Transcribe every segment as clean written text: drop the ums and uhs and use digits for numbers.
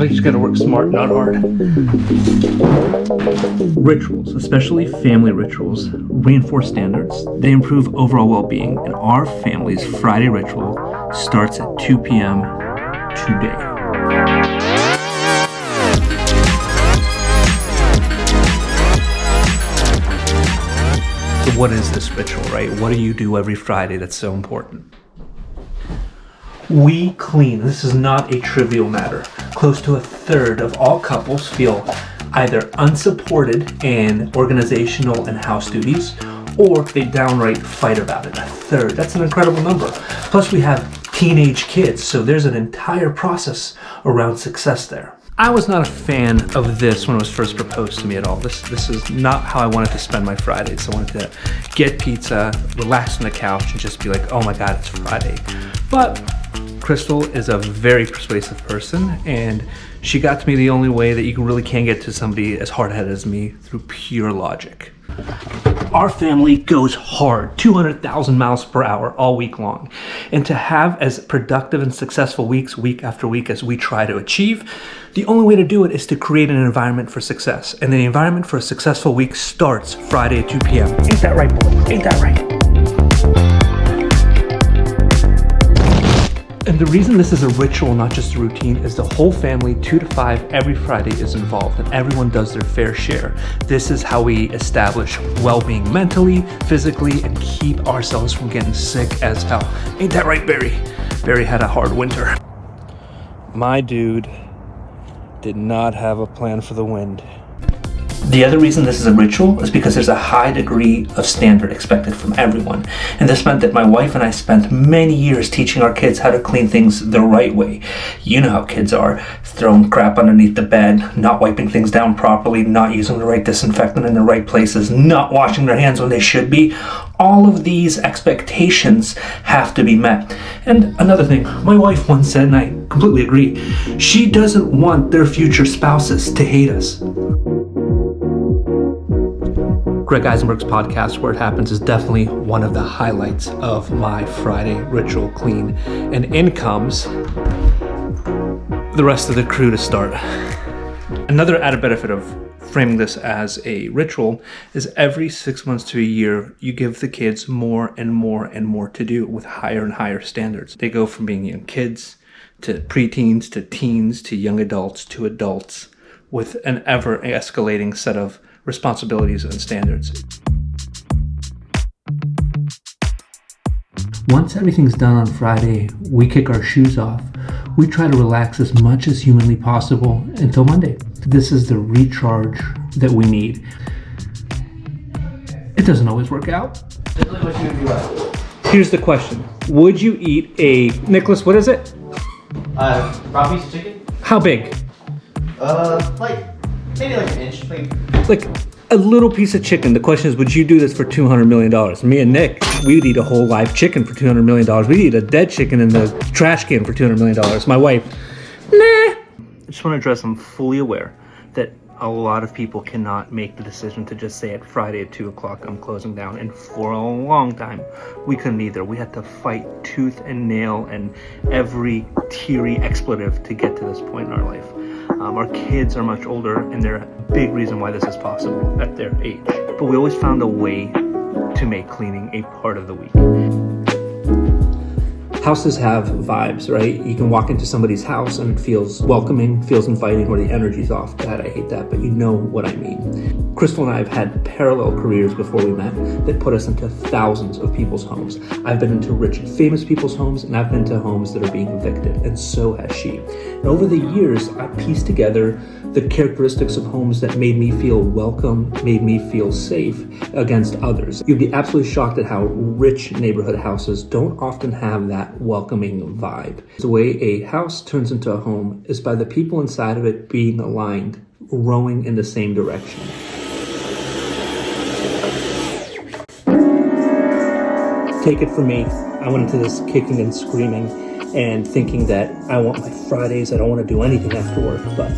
Sometimes you just gotta work smart, not hard. Rituals, especially family rituals, reinforce standards. They improve overall well-being, and our family's Friday ritual starts at 2 p.m. today. So what is this ritual, right? What do you do every Friday that's so important? We clean. This is not a trivial matter. Close to a third of all couples feel either unsupported in organizational and house duties, or they downright fight about it. A third. That's an incredible number. Plus we have teenage kids, so there's an entire process around success there. I was not a fan of this when it was first proposed to me at all. This is not how I wanted to spend my Fridays. I wanted to get pizza, relax on the couch, and just be like, oh my God, it's Friday. But Crystal is a very persuasive person, and she got to me the only way that you really can get to somebody as hard-headed as me, through pure logic. Our family goes hard, 200,000 miles per hour all week long. And to have as productive and successful weeks, week after week, as we try to achieve, the only way to do it is to create an environment for success. And the environment for a successful week starts Friday at 2 p.m. Ain't that right, boy? Ain't that right? And the reason this is a ritual, not just a routine, is the whole family, 2 to 5, every Friday is involved, and everyone does their fair share. This is how we establish well-being mentally, physically, and keep ourselves from getting sick as hell. Ain't that right, Barry? Barry had a hard winter. My dude did not have a plan for the wind. The other reason this is a ritual is because there's a high degree of standard expected from everyone. And this meant that my wife and I spent many years teaching our kids how to clean things the right way. You know how kids are. Throwing crap underneath the bed, not wiping things down properly, not using the right disinfectant in the right places, not washing their hands when they should be. All of these expectations have to be met. And another thing, my wife once said, and I completely agree, she doesn't want their future spouses to hate us. Greg Eisenberg's podcast, Where It Happens, is definitely one of the highlights of my Friday ritual clean. And in comes the rest of the crew to start. Another added benefit of framing this as a ritual is every 6 months to a year, you give the kids more and more and more to do with higher and higher standards. They go from being young kids to preteens to teens to young adults to adults with an ever escalating set of responsibilities and standards. Once everything's done on Friday, we kick our shoes off. We try to relax as much as humanly possible until Monday. This is the recharge that we need. It doesn't always work out. Here's the question. Would you eat Nicholas, what is it? Raw piece of chicken? How big? Maybe like an inch. Like a little piece of chicken. The question is, would you do this for $200 million? Me and Nick, we'd eat a whole live chicken for $200 million. We'd eat a dead chicken in the trash can for $200 million. My wife, nah. I just want to address, I'm fully aware that a lot of people cannot make the decision to just say at Friday at 2 o'clock, I'm closing down. And for a long time, we couldn't either. We had to fight tooth and nail and every teary expletive to get to this point in our life. Our kids are much older, and they're a big reason why this is possible at their age. But we always found a way to make cleaning a part of the week. Houses have vibes, right? You can walk into somebody's house and it feels welcoming, feels inviting, or the energy's off. God, I hate that, but you know what I mean. Crystal and I have had parallel careers before we met that put us into thousands of people's homes. I've been into rich and famous people's homes, and I've been to homes that are being evicted, and so has she. And over the years, I pieced together the characteristics of homes that made me feel welcome, made me feel safe against others. You'd be absolutely shocked at how rich neighborhood houses don't often have that welcoming vibe. The way a house turns into a home is by the people inside of it being aligned, rowing in the same direction. Take it from me, I went into this kicking and screaming and thinking that I want my Fridays, I don't want to do anything after work, but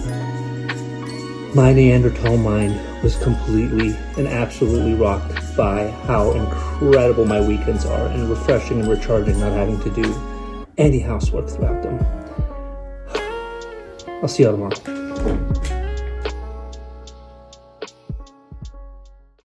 my Neanderthal mind was completely and absolutely rocked by how incredible my weekends are and refreshing and recharging not having to do any housework throughout them. I'll see y'all tomorrow.